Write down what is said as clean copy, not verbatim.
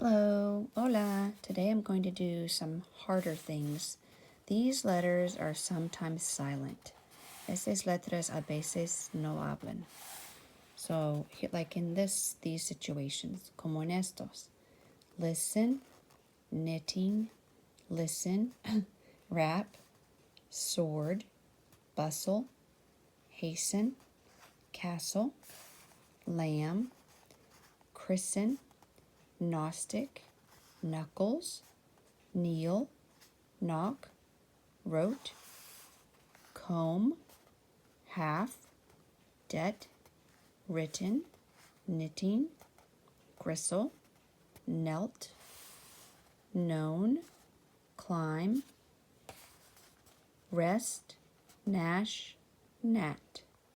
Hello, hola. Today I'm going to do some harder things. These letters are sometimes silent. Estas letras a veces no hablan. So, like in these situations, como en estos. Listen, knitting, listen, wrap, sword, bustle, hasten, castle, lamb, christen, Gnostic, knuckles, kneel, knock, wrote, comb, half, debt, written, knitting, gristle, knelt, known, climb, rest, gnash, gnat.